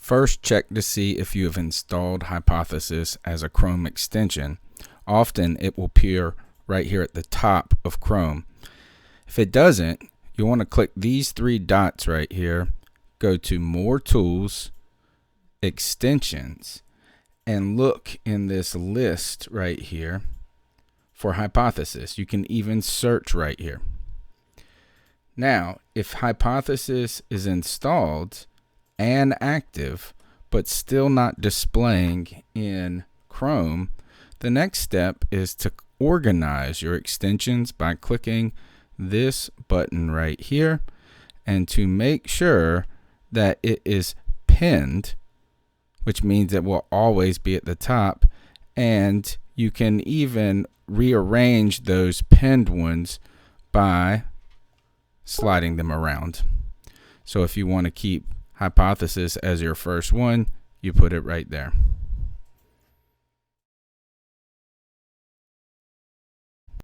First, check to see if you have installed Hypothesis as a Chrome extension. Often it will appear right here at the top of Chrome. If it doesn't, you want to click these three dots right here, go to More Tools, Extensions, and look in this list right here for Hypothesis. You can even search right here. Now, if Hypothesis is installed and active, but still not displaying in Chrome, the next step is to organize your extensions by clicking this button right here, and to make sure that it is pinned, which means it will always be at the top, and you can even rearrange those pinned ones by sliding them around. So if you want to keep Hypothesis as your first one, you put it right there.